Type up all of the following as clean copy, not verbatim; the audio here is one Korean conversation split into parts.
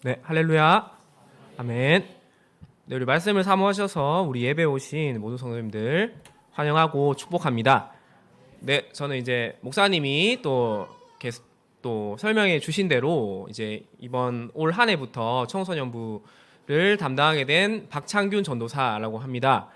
네, 할렐루야. 아멘. 네, 우리 말씀을 사모하셔서 우리 예배 오신 모든 성도님들 환영하고 축복합니다. 네, 저는 이제 목사님이 또 설명해 주신 대로 이제 이번 올 한 해부터 청소년부를 담당하게 된 박창균 전도사라고 합니다.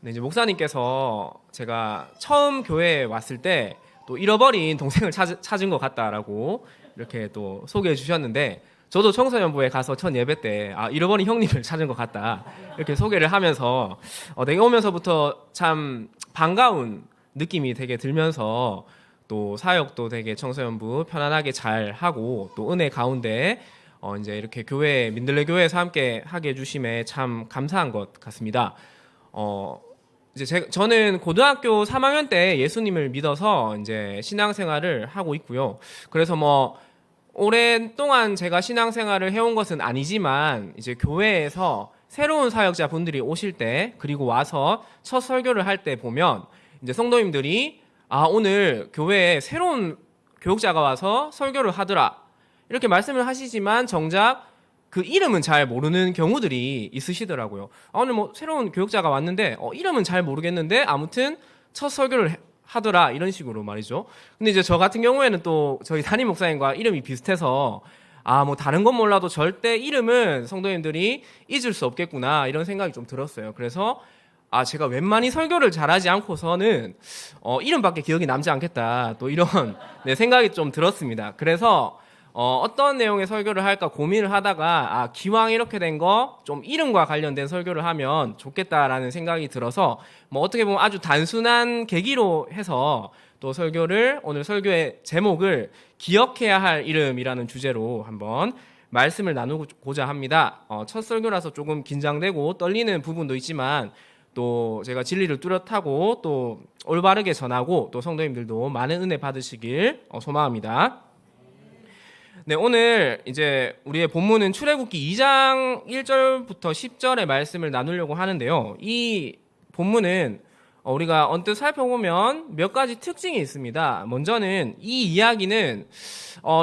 네, 이제 목사님께서 제가 처음 교회에 왔을 때 또 잃어버린 동생을 찾은 것 같다라고 이렇게 또 소개해 주셨는데, 저도 청소년부에 가서 첫 예배 때 잃어버린 형님을 찾은 것 같다 이렇게 소개를 하면서 내가 오면서부터 참 반가운 느낌이 되게 들면서 또 사역도 되게 청소년부 편안하게 잘 하고 또 은혜 가운데 이제 이렇게 교회 민들레 교회에서 함께 하게 해주심에 참 감사한 것 같습니다. 이제 저는 고등학교 3학년 때 예수님을 믿어서 이제 신앙생활을 하고 있고요. 그래서 뭐 오랫동안 제가 신앙생활을 해온 것은 아니지만 이제 교회에서 새로운 사역자 분들이 오실 때 그리고 와서 첫 설교를 할 때 보면 이제 성도님들이 오늘 교회에 새로운 교육자가 와서 설교를 하더라 이렇게 말씀을 하시지만 정작 그 이름은 잘 모르는 경우들이 있으시더라고요. 오늘 뭐 새로운 교육자가 왔는데 이름은 잘 모르겠는데 아무튼 첫 설교를 하더라 이런 식으로 말이죠. 근데 이제 저 같은 경우에는 또 저희 담임 목사님과 이름이 비슷해서 뭐 다른 건 몰라도 절대 이름은 성도님들이 잊을 수 없겠구나 이런 생각이 좀 들었어요. 그래서 제가 웬만히 설교를 잘하지 않고서는 이름밖에 기억이 남지 않겠다 또 이런 생각이 좀 들었습니다. 그래서 어떤 내용의 설교를 할까 고민을 하다가 기왕 이렇게 된 거 좀 이름과 관련된 설교를 하면 좋겠다라는 생각이 들어서 뭐 어떻게 보면 아주 단순한 계기로 해서 또 오늘 설교의 제목을 기억해야 할 이름이라는 주제로 한번 말씀을 나누고자 합니다. 첫 설교라서 조금 긴장되고 떨리는 부분도 있지만 또 제가 진리를 뚜렷하고 또 올바르게 전하고 또 성도님들도 많은 은혜 받으시길 소망합니다. 네, 오늘 이제 우리의 본문은 출애굽기 2장 1절부터 10절의 말씀을 나누려고 하는데요. 이 본문은 우리가 언뜻 살펴보면 몇 가지 특징이 있습니다. 먼저는 이 이야기는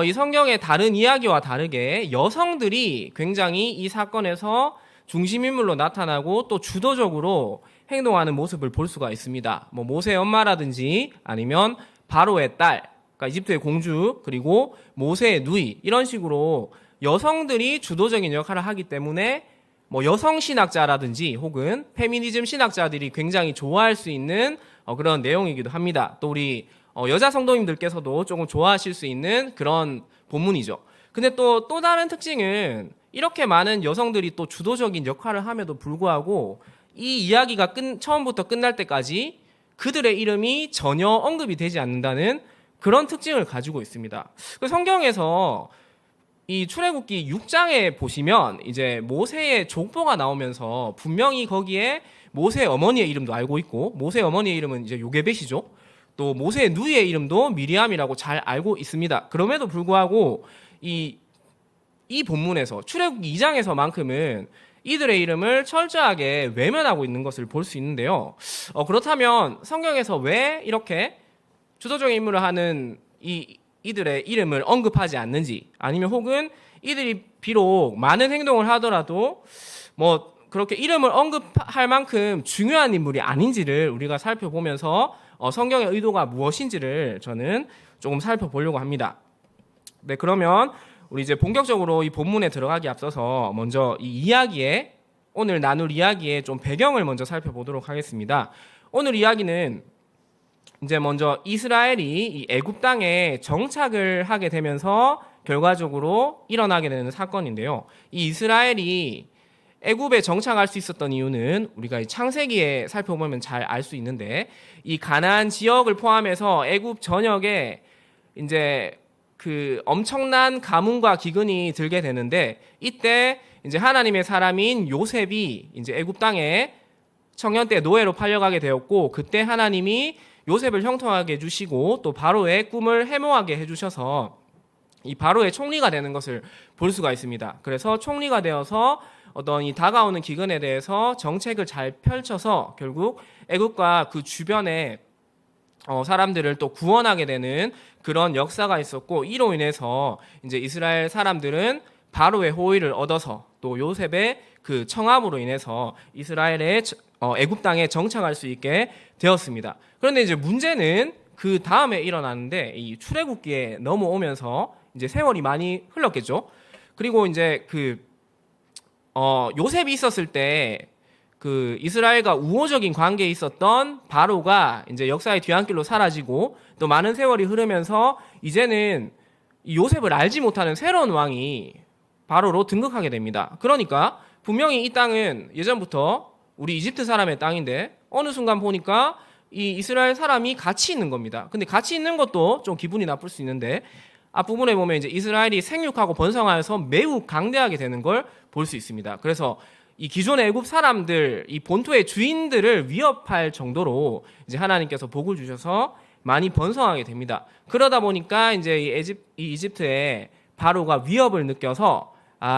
이 성경의 다른 이야기와 다르게 여성들이 굉장히 이 사건에서 중심인물로 나타나고 또 주도적으로 행동하는 모습을 볼 수가 있습니다. 뭐 모세의 엄마라든지 아니면 바로의 딸, 그러니까 이집트의 공주, 그리고 모세의 누이 이런 식으로 여성들이 주도적인 역할을 하기 때문에 뭐 여성 신학자라든지 혹은 페미니즘 신학자들이 굉장히 좋아할 수 있는 그런 내용이기도 합니다. 또 우리 여자 성도님들께서도 조금 좋아하실 수 있는 그런 본문이죠. 근데 또 다른 특징은 이렇게 많은 여성들이 또 주도적인 역할을 함에도 불구하고 이 이야기가 처음부터 끝날 때까지 그들의 이름이 전혀 언급이 되지 않는다는 그런 특징을 가지고 있습니다. 성경에서 이 출애굽기 6장에 보시면 이제 모세의 족보가 나오면서 분명히 거기에 모세의 어머니의 이름도 알고 있고 모세의 어머니의 이름은 이제 요게벳이죠. 또 모세의 누이의 이름도 미리암이라고 잘 알고 있습니다. 그럼에도 불구하고 이 본문에서 출애굽기 2장에서만큼은 이들의 이름을 철저하게 외면하고 있는 것을 볼 수 있는데요. 그렇다면 성경에서 왜 이렇게 주도적인 임무를 하는 이들의 이름을 언급하지 않는지, 아니면 혹은 이들이 비록 많은 행동을 하더라도 뭐 그렇게 이름을 언급할 만큼 중요한 인물이 아닌지를 우리가 살펴보면서 성경의 의도가 무엇인지를 저는 조금 살펴보려고 합니다. 네, 그러면 우리 이제 본격적으로 이 본문에 들어가기 앞서서 먼저 오늘 나눌 이야기의 좀 배경을 먼저 살펴보도록 하겠습니다. 오늘 이야기는 이제 먼저 이스라엘이 이 애굽 땅에 정착을 하게 되면서 결과적으로 일어나게 되는 사건인데요. 이 이스라엘이 애굽에 정착할 수 있었던 이유는 우리가 이 창세기에 살펴보면 잘 알 수 있는데, 이 가나안 지역을 포함해서 애굽 전역에 이제 그 엄청난 가뭄과 기근이 들게 되는데, 이때 이제 하나님의 사람인 요셉이 이제 애굽 땅에 청년 때 노예로 팔려가게 되었고, 그때 하나님이 요셉을 형통하게 해주시고 또 바로의 꿈을 해몽하게 해주셔서 이 바로의 총리가 되는 것을 볼 수가 있습니다. 그래서 총리가 되어서 어떤 이 다가오는 기근에 대해서 정책을 잘 펼쳐서 결국 애굽과 그 주변의 사람들을 또 구원하게 되는 그런 역사가 있었고, 이로 인해서 이제 이스라엘 사람들은 바로의 호의를 얻어서 또 요셉의 그 청함으로 인해서 이스라엘의 애굽 땅에 정착할 수 있게 되었습니다. 그런데 이제 문제는 그 다음에 일어나는데 이 출애굽기에 넘어오면서 이제 세월이 많이 흘렀겠죠. 그리고 이제 요셉이 있었을 때 그 이스라엘과 우호적인 관계에 있었던 바로가 이제 역사의 뒤안길로 사라지고 또 많은 세월이 흐르면서 이제는 이 요셉을 알지 못하는 새로운 왕이 바로로 등극하게 됩니다. 그러니까 분명히 이 땅은 예전부터 우리 이집트 사람의 땅인데 어느 순간 보니까 이 이스라엘 사람이 같이 있는 겁니다. 근데 같이 있는 것도 좀 기분이 나쁠 수 있는데 앞부분에 보면 이제 이스라엘이 생육하고 번성하여서 매우 강대하게 되는 걸 볼 수 있습니다. 그래서 이 기존의 애굽 사람들, 이 본토의 주인들을 위협할 정도로 이제 하나님께서 복을 주셔서 많이 번성하게 됩니다. 그러다 보니까 이제 이 이집트의 바로가 위협을 느껴서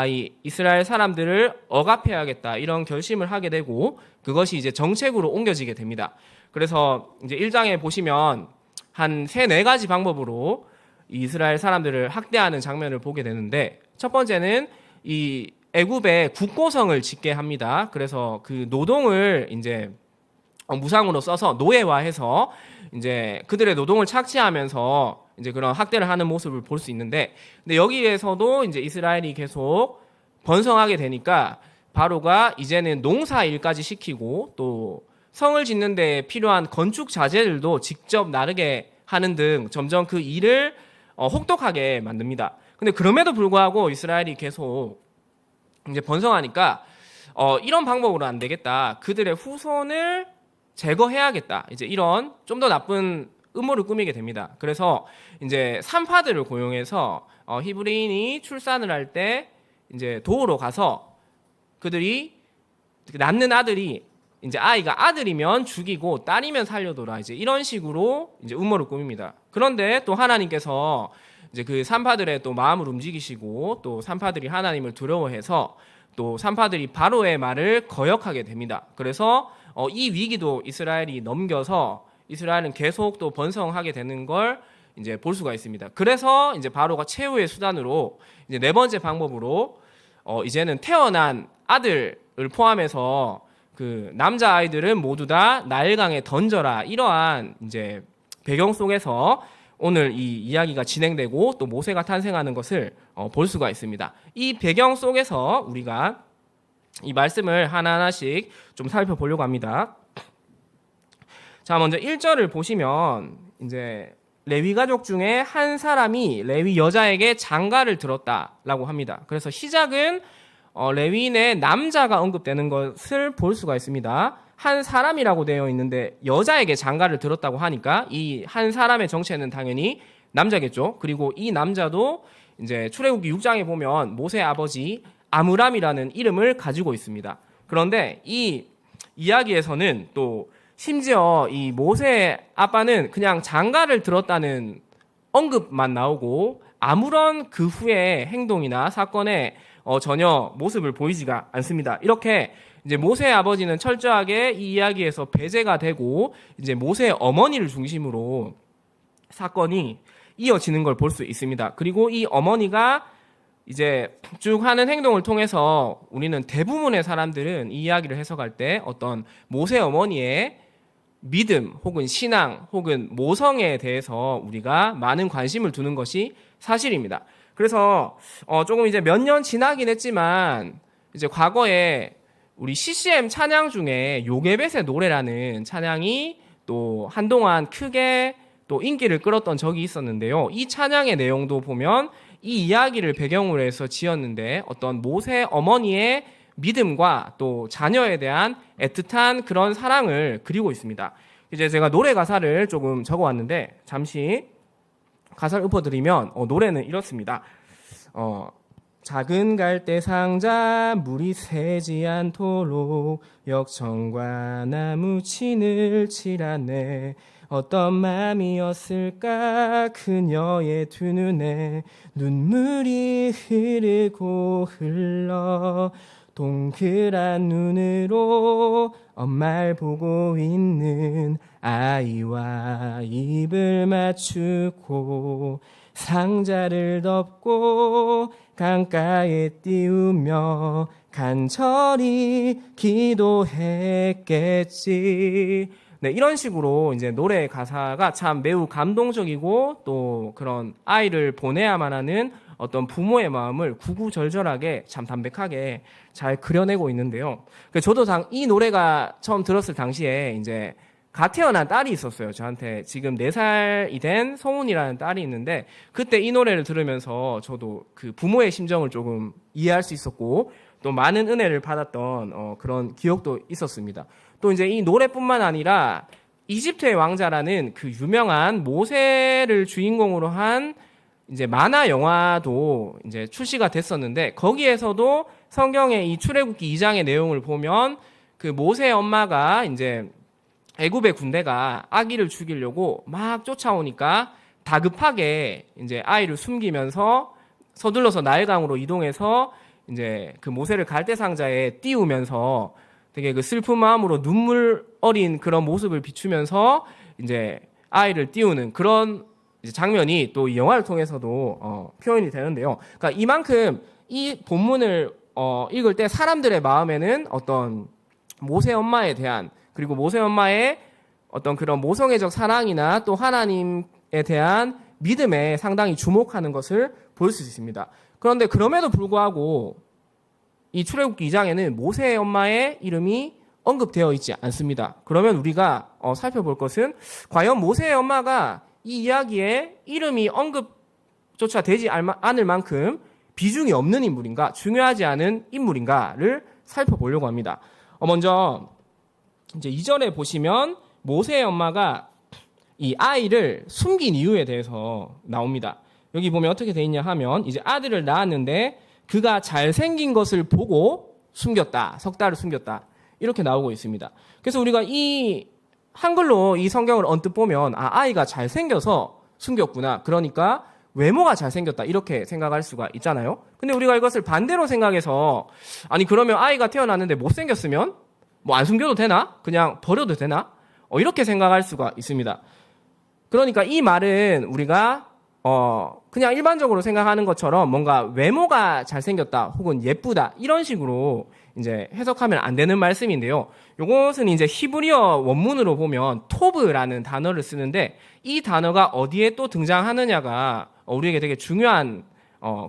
이 이스라엘 사람들을 억압해야겠다 이런 결심을 하게 되고 그것이 이제 정책으로 옮겨지게 됩니다. 그래서 이제 1장에 보시면 한 3-4가지 방법으로 이스라엘 사람들을 학대하는 장면을 보게 되는데 첫 번째는 이 애굽에 국고성을 짓게 합니다. 그래서 그 노동을 이제 무상으로 써서 노예화해서 이제 그들의 노동을 착취하면서 이제 그런 학대를 하는 모습을 볼 수 있는데, 근데 여기에서도 이제 이스라엘이 계속 번성하게 되니까 바로가 이제는 농사 일까지 시키고 또 성을 짓는 데 필요한 건축 자재들도 직접 나르게 하는 등 점점 그 일을 혹독하게 만듭니다. 근데 그럼에도 불구하고 이스라엘이 계속 이제 번성하니까 이런 방법으로 안 되겠다. 그들의 후손을 제거해야겠다. 이제 이런 좀 더 나쁜 음모를 꾸미게 됩니다. 그래서 이제 산파들을 고용해서 히브리인이 출산을 할 때 이제 도우러 가서 그들이 낳는 아들이 이제 아이가 아들이면 죽이고 딸이면 살려둬라. 이제 이런 식으로 이제 음모를 꾸밉니다. 그런데 또 하나님께서 이제 그 산파들의 또 마음을 움직이시고 또 산파들이 하나님을 두려워해서 또 산파들이 바로의 말을 거역하게 됩니다. 그래서 이 위기도 이스라엘이 넘겨서 이스라엘은 계속 또 번성하게 되는 걸 이제 볼 수가 있습니다. 그래서 이제 바로가 최후의 수단으로 이제 4번째 방법으로 이제는 태어난 아들을 포함해서 그 남자 아이들은 모두 다 나일강에 던져라. 이러한 이제 배경 속에서 오늘 이 이야기가 진행되고 또 모세가 탄생하는 것을 볼 수가 있습니다. 이 배경 속에서 우리가 이 말씀을 하나하나씩 좀 살펴보려고 합니다. 자, 먼저 1절을 보시면 이제 레위 가족 중에 한 사람이 레위 여자에게 장가를 들었다라고 합니다. 그래서 시작은 레위인의 남자가 언급되는 것을 볼 수가 있습니다. 한 사람이라고 되어 있는데 여자에게 장가를 들었다고 하니까 이 한 사람의 정체는 당연히 남자겠죠. 그리고 이 남자도 이제 출애굽기 6장에 보면 모세의 아버지 아므람이라는 이름을 가지고 있습니다. 그런데 이 이야기에서는 또 심지어 이 모세의 아빠는 그냥 장가를 들었다는 언급만 나오고 아무런 그 후의 행동이나 사건에 전혀 모습을 보이지가 않습니다. 이렇게 이제 모세의 아버지는 철저하게 이 이야기에서 배제가 되고 이제 모세의 어머니를 중심으로 사건이 이어지는 걸 볼 수 있습니다. 그리고 이 어머니가 이제 쭉 하는 행동을 통해서 우리는 대부분의 사람들은 이 이야기를 해석할 때 어떤 모세 어머니의 믿음 혹은 신앙 혹은 모성에 대해서 우리가 많은 관심을 두는 것이 사실입니다. 그래서 조금 이제 몇 년 지나긴 했지만 이제 과거에 우리 CCM 찬양 중에 요게벳의 노래라는 찬양이 또 한동안 크게 또 인기를 끌었던 적이 있었는데요. 이 찬양의 내용도 보면 이 이야기를 배경으로 해서 지었는데 어떤 모세 어머니의 믿음과 또 자녀에 대한 애틋한 그런 사랑을 그리고 있습니다. 이제 제가 노래 가사를 조금 적어왔는데 잠시 가사를 읊어드리면 노래는 이렇습니다. 작은 갈대 상자 물이 새지 않도록 역청과 나무 진을 칠하네. 어떤 마음이었을까 그녀의 두 눈에 눈물이 흐르고 흘러 동그란 눈으로 엄마를 보고 있는 아이와 입을 맞추고 상자를 덮고 강가에 띄우며 간절히 기도했겠지. 네, 이런 식으로 이제 노래 가사가 참 매우 감동적이고 또 그런 아이를 보내야만 하는 어떤 부모의 마음을 구구절절하게 참 담백하게 잘 그려내고 있는데요. 저도 이 노래가 처음 들었을 당시에 이제 갓 태어난 딸이 있었어요. 저한테 지금 4살이 된 성훈이라는 딸이 있는데 그때 이 노래를 들으면서 저도 그 부모의 심정을 조금 이해할 수 있었고 또 많은 은혜를 받았던 그런 기억도 있었습니다. 또 이제 이 노래뿐만 아니라 이집트의 왕자라는 그 유명한 모세를 주인공으로 한 이제 만화 영화도 이제 출시가 됐었는데 거기에서도 성경의 이 출애굽기 2장의 내용을 보면 그 모세 엄마가 이제 애굽의 군대가 아기를 죽이려고 막 쫓아오니까 다급하게 이제 아이를 숨기면서 서둘러서 나일강으로 이동해서 이제 그 모세를 갈대 상자에 띄우면서 되게 그 슬픈 마음으로 눈물 어린 그런 모습을 비추면서 이제 아이를 띄우는 그런 이제 장면이 또 이 영화를 통해서도 표현이 되는데요. 그러니까 이만큼 이 본문을 읽을 때 사람들의 마음에는 어떤 모세 엄마에 대한 그리고 모세 엄마의 어떤 그런 모성애적 사랑이나 또 하나님에 대한 믿음에 상당히 주목하는 것을 볼 수 있습니다. 그런데 그럼에도 불구하고 이 출애굽기 2장에는 모세의 엄마의 이름이 언급되어 있지 않습니다. 그러면 우리가 살펴볼 것은 과연 모세의 엄마가 이 이야기에 이름이 언급조차 되지 않을 만큼 비중이 없는 인물인가, 중요하지 않은 인물인가를 살펴보려고 합니다. 먼저 이제 2절에 보시면 모세의 엄마가 이 아이를 숨긴 이유에 대해서 나옵니다. 여기 보면 어떻게 되어 있냐 하면 이제 아들을 낳았는데 그가 잘생긴 것을 보고 숨겼다. 석 달을 숨겼다. 이렇게 나오고 있습니다. 그래서 우리가 이 한글로 이 성경을 언뜻 보면 아이가 잘생겨서 숨겼구나. 그러니까 외모가 잘생겼다. 이렇게 생각할 수가 있잖아요. 근데 우리가 이것을 반대로 생각해서 아니 그러면 아이가 태어났는데 못생겼으면 뭐 안 숨겨도 되나? 그냥 버려도 되나? 이렇게 생각할 수가 있습니다. 그러니까 이 말은 우리가 그냥 일반적으로 생각하는 것처럼 뭔가 외모가 잘생겼다 혹은 예쁘다 이런 식으로 이제 해석하면 안 되는 말씀인데요. 이것은 이제 히브리어 원문으로 보면 토브라는 단어를 쓰는데 이 단어가 어디에 또 등장하느냐가 우리에게 되게 중요한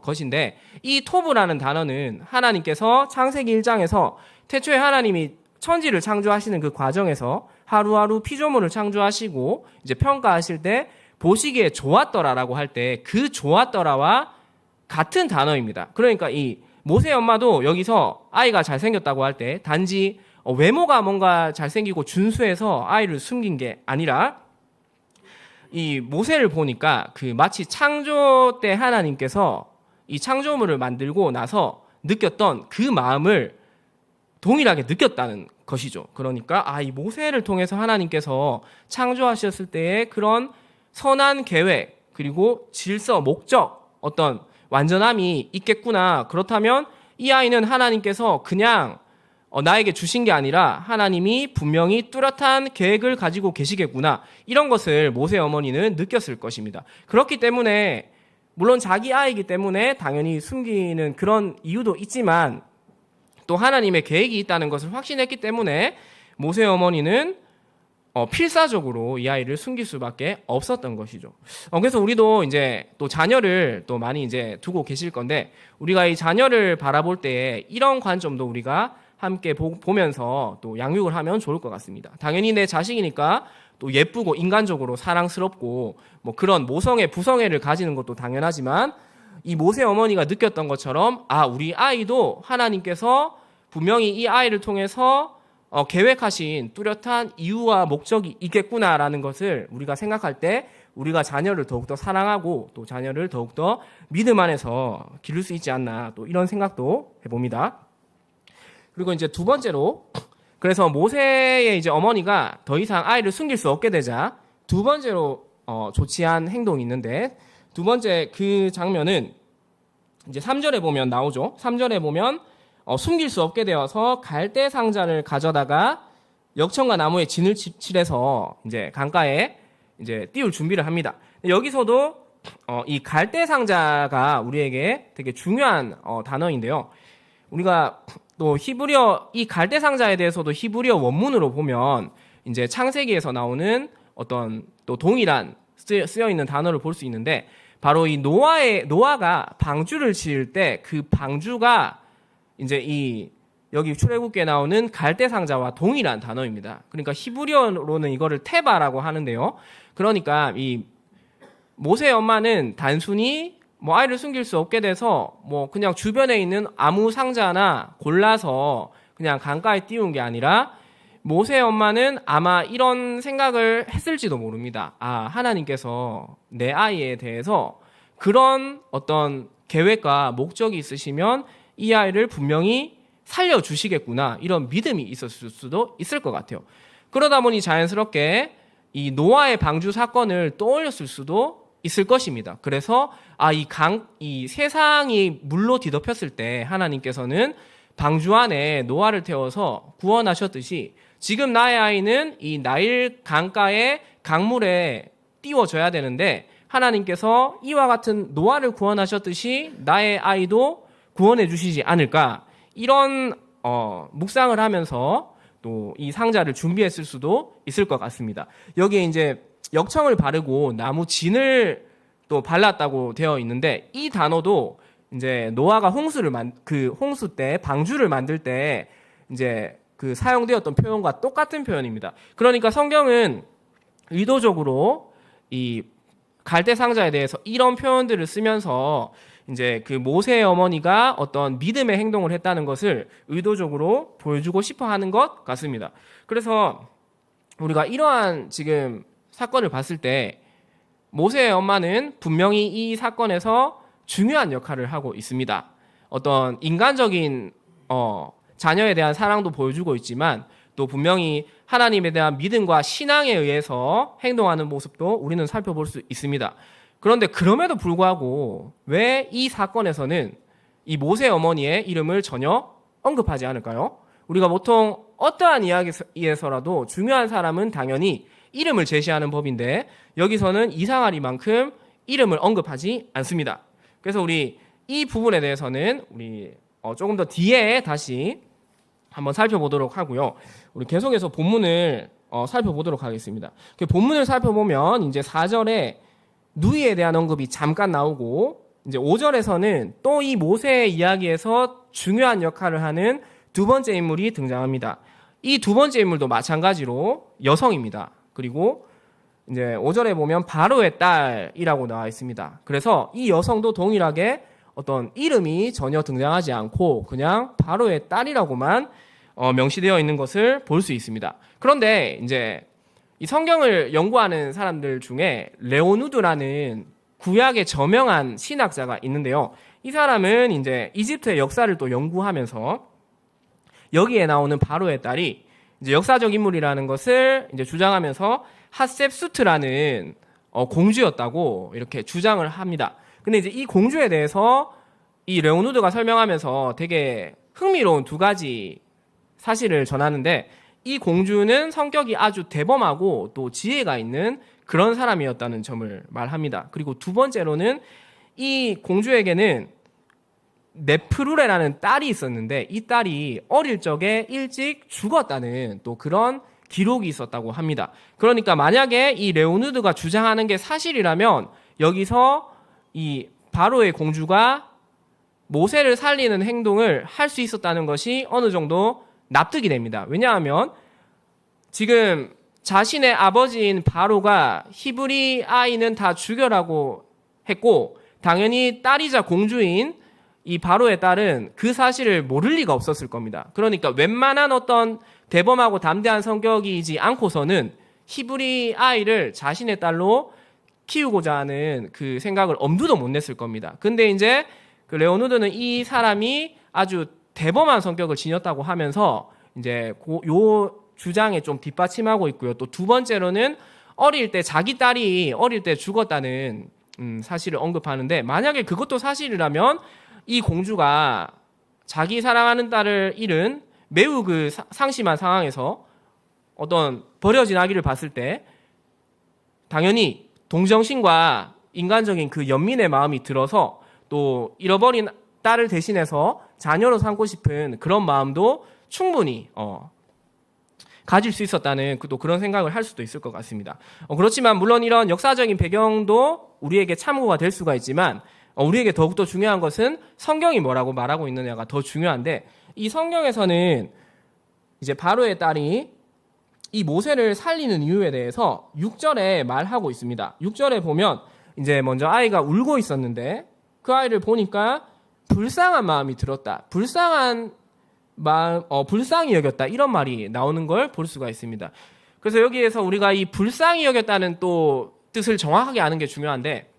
것인데 이 토브라는 단어는 하나님께서 창세기 1장에서 태초에 하나님이 천지를 창조하시는 그 과정에서 하루하루 피조물을 창조하시고 이제 평가하실 때 보시기에 좋았더라라고 할 때 그 좋았더라와 같은 단어입니다. 그러니까 이 모세 엄마도 여기서 아이가 잘생겼다고 할 때 단지 외모가 뭔가 잘생기고 준수해서 아이를 숨긴 게 아니라 이 모세를 보니까 그 마치 창조 때 하나님께서 이 창조물을 만들고 나서 느꼈던 그 마음을 동일하게 느꼈다는 것이죠. 그러니까 이 모세를 통해서 하나님께서 창조하셨을 때의 그런 선한 계획 그리고 질서, 목적, 어떤 완전함이 있겠구나. 그렇다면 이 아이는 하나님께서 그냥 나에게 주신 게 아니라 하나님이 분명히 뚜렷한 계획을 가지고 계시겠구나. 이런 것을 모세 어머니는 느꼈을 것입니다. 그렇기 때문에 물론 자기 아이이기 때문에 당연히 숨기는 그런 이유도 있지만 또 하나님의 계획이 있다는 것을 확신했기 때문에 모세 어머니는 필사적으로 이 아이를 숨길 수밖에 없었던 것이죠. 그래서 우리도 이제 또 자녀를 또 많이 이제 두고 계실 건데 우리가 이 자녀를 바라볼 때 이런 관점도 우리가 함께 보면서 또 양육을 하면 좋을 것 같습니다. 당연히 내 자식이니까 또 예쁘고 인간적으로 사랑스럽고 뭐 그런 모성애, 부성애를 가지는 것도 당연하지만 이 모세 어머니가 느꼈던 것처럼 우리 아이도 하나님께서 분명히 이 아이를 통해서 계획하신 뚜렷한 이유와 목적이 있겠구나라는 것을 우리가 생각할 때 우리가 자녀를 더욱더 사랑하고 또 자녀를 더욱더 믿음 안에서 기를 수 있지 않나 또 이런 생각도 해봅니다. 그리고 이제 두 번째로 그래서 모세의 이제 어머니가 더 이상 아이를 숨길 수 없게 되자 두 번째로 조치한 행동이 있는데 두 번째 그 장면은 이제 3절에 보면 나오죠. 3절에 보면 숨길 수 없게 되어서 갈대 상자를 가져다가 역청과 나무에 진을 칠해서 이제 강가에 이제 띄울 준비를 합니다. 여기서도 이 갈대상자가 우리에게 되게 중요한 단어인데요. 우리가 또 히브리어 이 갈대상자에 대해서도 히브리어 원문으로 보면 이제 창세기에서 나오는 어떤 또 동일한 쓰여 있는 단어를 볼 수 있는데 바로 이 노아가 방주를 지을 때 그 방주가 이제 이 여기 출애굽기에 나오는 갈대상자와 동일한 단어입니다. 그러니까 히브리어로는 이거를 테바라고 하는데요. 그러니까 이 모세의 엄마는 단순히 뭐 아이를 숨길 수 없게 돼서 뭐 그냥 주변에 있는 아무 상자나 골라서 그냥 강가에 띄운 게 아니라 모세의 엄마는 아마 이런 생각을 했을지도 모릅니다. 아, 하나님께서 내 아이에 대해서 그런 어떤 계획과 목적이 있으시면 이 아이를 분명히 살려주시겠구나, 이런 믿음이 있었을 수도 있을 것 같아요. 그러다 보니 자연스럽게 이 노아의 방주 사건을 떠올렸을 수도 있을 것입니다. 그래서 이 세상이 물로 뒤덮였을 때 하나님께서는 방주 안에 노아를 태워서 구원하셨듯이 지금 나의 아이는 이 나일 강가의 강물에 띄워져야 되는데 하나님께서 이와 같은 노아를 구원하셨듯이 나의 아이도 구원해 주시지 않을까, 이런 묵상을 하면서 또 이 상자를 준비했을 수도 있을 것 같습니다. 여기에 이제 역청을 바르고 나무 진을 또 발랐다고 되어 있는데 이 단어도 이제 노아가 홍수 때 방주를 만들 때 이제 그 사용되었던 표현과 똑같은 표현입니다. 그러니까 성경은 의도적으로 이 갈대 상자에 대해서 이런 표현들을 쓰면서 이제 그 모세의 어머니가 어떤 믿음의 행동을 했다는 것을 의도적으로 보여주고 싶어 하는 것 같습니다. 그래서 우리가 이러한 지금 사건을 봤을 때 모세의 엄마는 분명히 이 사건에서 중요한 역할을 하고 있습니다. 어떤 인간적인 자녀에 대한 사랑도 보여주고 있지만 또 분명히 하나님에 대한 믿음과 신앙에 의해서 행동하는 모습도 우리는 살펴볼 수 있습니다. 그런데 그럼에도 불구하고 왜 이 사건에서는 이 모세 어머니의 이름을 전혀 언급하지 않을까요? 우리가 보통 어떠한 이야기에서라도 중요한 사람은 당연히 이름을 제시하는 법인데 여기서는 이상하리만큼 이름을 언급하지 않습니다. 그래서 우리 이 부분에 대해서는 우리 조금 더 뒤에 다시 한번 살펴보도록 하고요. 우리 계속해서 본문을 살펴보도록 하겠습니다. 그 본문을 살펴보면 이제 4절에 누이에 대한 언급이 잠깐 나오고 이제 5절에서는 또 이 모세의 이야기에서 중요한 역할을 하는 두 번째 인물이 등장합니다. 이 두 번째 인물도 마찬가지로 여성입니다. 그리고 이제 5절에 보면 바로의 딸이라고 나와 있습니다. 그래서 이 여성도 동일하게 어떤 이름이 전혀 등장하지 않고 그냥 바로의 딸이라고만 명시되어 있는 것을 볼 수 있습니다. 그런데 이제 이 성경을 연구하는 사람들 중에 레오누드라는 구약의 저명한 신학자가 있는데요. 이 사람은 이제 이집트의 역사를 또 연구하면서 여기에 나오는 바로의 딸이 이제 역사적 인물이라는 것을 이제 주장하면서 핫셉수트라는 공주였다고 이렇게 주장을 합니다. 근데 이제 이 공주에 대해서 이 레오누드가 설명하면서 되게 흥미로운 두 가지 사실을 전하는데 이 공주는 성격이 아주 대범하고 또 지혜가 있는 그런 사람이었다는 점을 말합니다. 그리고 두 번째로는 이 공주에게는 네프루레라는 딸이 있었는데 이 딸이 어릴 적에 일찍 죽었다는 또 그런 기록이 있었다고 합니다. 그러니까 만약에 이 레오누드가 주장하는 게 사실이라면 여기서 이 바로의 공주가 모세를 살리는 행동을 할 수 있었다는 것이 어느 정도 납득이 됩니다. 왜냐하면 지금 자신의 아버지인 바로가 히브리 아이는 다 죽여라고 했고 당연히 딸이자 공주인 이 바로의 딸은 그 사실을 모를 리가 없었을 겁니다. 그러니까 웬만한 어떤 대범하고 담대한 성격이지 않고서는 히브리 아이를 자신의 딸로 키우고자 하는 그 생각을 엄두도 못 냈을 겁니다. 근데 이제 그 레오누드는 이 사람이 아주 대범한 성격을 지녔다고 하면서 이제 요 주장에 좀 뒷받침하고 있고요. 또 두 번째로는 어릴 때 자기 딸이 어릴 때 죽었다는 사실을 언급하는데 만약에 그것도 사실이라면 이 공주가 자기 사랑하는 딸을 잃은 매우 그 상심한 상황에서 어떤 버려진 아기를 봤을 때 당연히 동정심과 인간적인 그 연민의 마음이 들어서 또 잃어버린 딸을 대신해서 자녀로 삼고 싶은 그런 마음도 충분히 가질 수 있었다는 또 그런 생각을 할 수도 있을 것 같습니다. 그렇지만 물론 이런 역사적인 배경도 우리에게 참고가 될 수가 있지만 우리에게 더욱더 중요한 것은 성경이 뭐라고 말하고 있느냐가 더 중요한데, 이 성경에서는 이제 바로의 딸이 이 모세를 살리는 이유에 대해서 6절에 말하고 있습니다. 6절에 보면 이제 먼저 아이가 울고 있었는데 그 아이를 보니까 불쌍한 마음이 들었다. 불쌍한 마음, 불쌍히 여겼다. 이런 말이 나오는 걸 볼 수가 있습니다. 그래서 여기에서 우리가 이 불쌍히 여겼다는 또 뜻을 정확하게 아는 게 중요한데,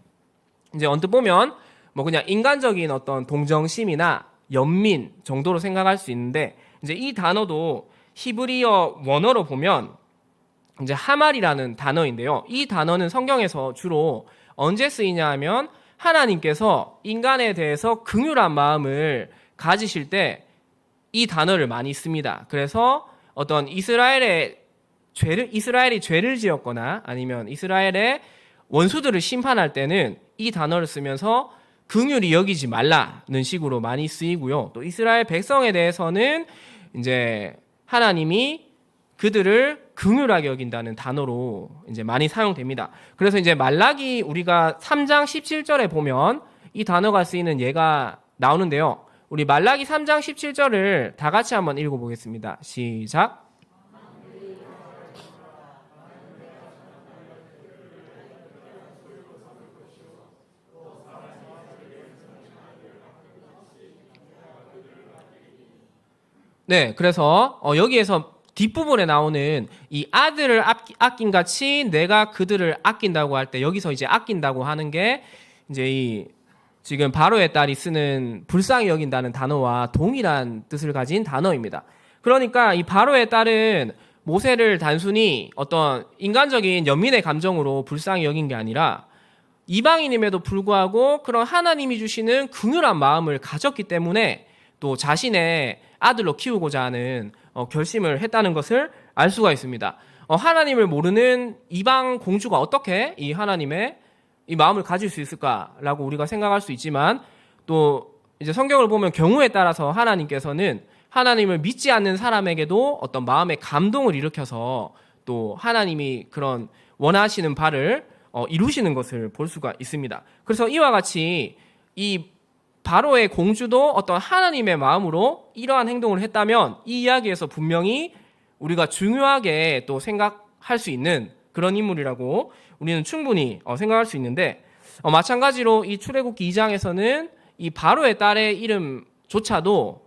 이제 언뜻 보면 뭐 그냥 인간적인 어떤 동정심이나 연민 정도로 생각할 수 있는데, 이제 이 단어도 히브리어 원어로 보면 이제 하말이라는 단어인데요. 이 단어는 성경에서 주로 언제 쓰이냐 하면 하나님께서 인간에 대해서 긍휼한 마음을 가지실 때 이 단어를 많이 씁니다. 그래서 어떤 이스라엘이 죄를 지었거나 아니면 이스라엘의 원수들을 심판할 때는 이 단어를 쓰면서 긍휼히 여기지 말라는 식으로 많이 쓰이고요. 또 이스라엘 백성에 대해서는 이제 하나님이 그들을 긍휼하게 여긴다는 단어로 이제 많이 사용됩니다. 그래서 이제 말라기 우리가 3장 17절에 보면 이 단어가 쓰이는 예가 나오는데요. 우리 말라기 3장 17절을 다 같이 한번 읽어보겠습니다. 시작. 네, 그래서 여기에서 뒷부분에 나오는 이 아들을 아낀 같이 내가 그들을 아낀다고 할 때, 여기서 이제 아낀다고 하는 게 이제 이 지금 바로의 딸이 쓰는 불쌍히 여긴다는 단어와 동일한 뜻을 가진 단어입니다. 그러니까 이 바로의 딸은 모세를 단순히 어떤 인간적인 연민의 감정으로 불쌍히 여긴 게 아니라 이방인임에도 불구하고 그런 하나님이 주시는 긍휼한 마음을 가졌기 때문에 또 자신의 아들로 키우고자 하는 결심을 했다는 것을 알 수가 있습니다. 하나님을 모르는 이방 공주가 어떻게 이 하나님의 이 마음을 가질 수 있을까라고 우리가 생각할 수 있지만, 또 이제 성경을 보면 경우에 따라서 하나님께서는 하나님을 믿지 않는 사람에게도 어떤 마음의 감동을 일으켜서 또 하나님이 그런 원하시는 바를 이루시는 것을 볼 수가 있습니다. 그래서 이와 같이 이 바로의 공주도 어떤 하나님의 마음으로 이러한 행동을 했다면 이 이야기에서 분명히 우리가 중요하게 또 생각할 수 있는 그런 인물이라고 우리는 충분히 생각할 수 있는데, 마찬가지로 이 출애굽기 2장에서는 이 바로의 딸의 이름조차도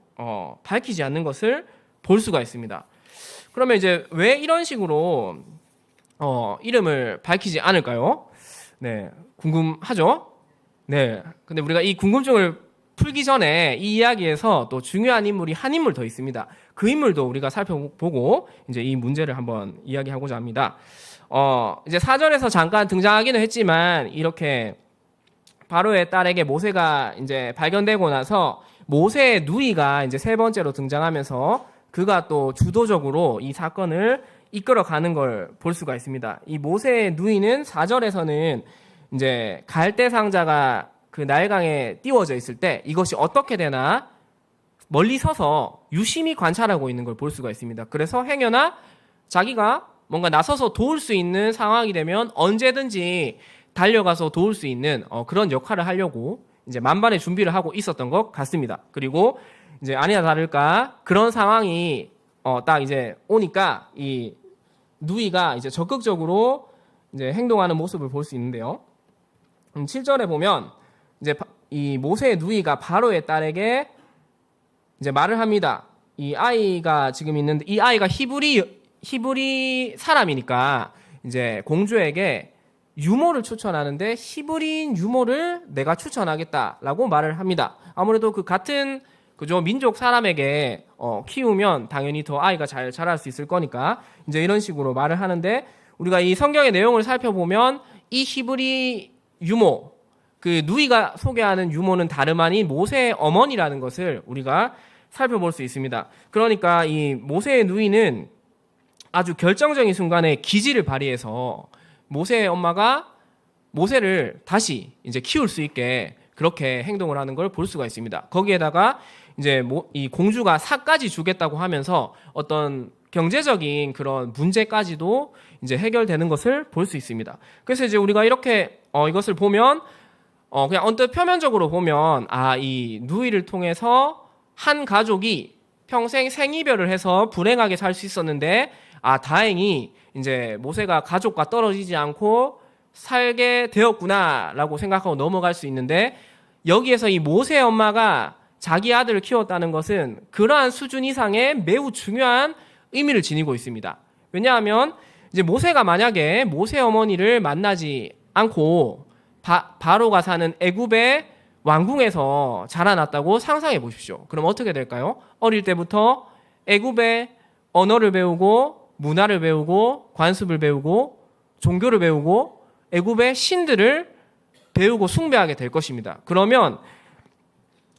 밝히지 않는 것을 볼 수가 있습니다. 그러면 이제 왜 이런 식으로 이름을 밝히지 않을까요? 네, 궁금하죠? 네, 근데 우리가 이 궁금증을 풀기 전에 이 이야기에서 또 중요한 인물이 한 인물 더 있습니다. 그 인물도 우리가 살펴보고 이제 이 문제를 한번 이야기하고자 합니다. 이제 4절에서 잠깐 등장하기는 했지만, 이렇게 바로의 딸에게 모세가 이제 발견되고 나서 모세의 누이가 이제 세 번째로 등장하면서 그가 또 주도적으로 이 사건을 이끌어가는 걸 볼 수가 있습니다. 이 모세의 누이는 4절에서는 이제 갈대 상자가 그 나일강에 띄워져 있을 때 이것이 어떻게 되나 멀리 서서 유심히 관찰하고 있는 걸 볼 수가 있습니다. 그래서 행여나 자기가 뭔가 나서서 도울 수 있는 상황이 되면 언제든지 달려가서 도울 수 있는 그런 역할을 하려고 이제 만반의 준비를 하고 있었던 것 같습니다. 그리고 이제 아니나 다를까 그런 상황이 딱 이제 오니까 이 누이가 이제 적극적으로 이제 행동하는 모습을 볼 수 있는데요. 7절에 보면 이제 이 모세의 누이가 바로의 딸에게 이제 말을 합니다. 이 아이가 지금 있는데 이 아이가 히브리 사람이니까 이제 공주에게 유모를 추천하는데 히브리인 유모를 내가 추천하겠다라고 말을 합니다. 아무래도 그 같은 그죠 민족 사람에게 키우면 당연히 더 아이가 잘 자랄 수 있을 거니까 이제 이런 식으로 말을 하는데, 우리가 이 성경의 내용을 살펴보면 이 히브리 유모, 그 누이가 소개하는 유모는 다름 아닌 모세의 어머니라는 것을 우리가 살펴볼 수 있습니다. 그러니까 이 모세의 누이는 아주 결정적인 순간에 기지를 발휘해서 모세의 엄마가 모세를 다시 이제 키울 수 있게 그렇게 행동을 하는 걸 볼 수가 있습니다. 거기에다가 이제 이 공주가 삭까지 주겠다고 하면서 어떤 경제적인 그런 문제까지도 이제 해결되는 것을 볼 수 있습니다. 그래서 이제 우리가 이렇게 이것을 보면 그냥 언뜻 표면적으로 보면 이 누이를 통해서 한 가족이 평생 생이별을 해서 불행하게 살 수 있었는데 다행히 이제 모세가 가족과 떨어지지 않고 살게 되었구나라고 생각하고 넘어갈 수 있는데, 여기에서 이 모세의 엄마가 자기 아들을 키웠다는 것은 그러한 수준 이상의 매우 중요한 의미를 지니고 있습니다. 왜냐하면 이제 모세가 만약에 모세 어머니를 만나지 않고 바로가 사는 애굽의 왕궁에서 자라났다고 상상해 보십시오. 그럼 어떻게 될까요? 어릴 때부터 애굽의 언어를 배우고 문화를 배우고 관습을 배우고 종교를 배우고 애굽의 신들을 배우고 숭배하게 될 것입니다. 그러면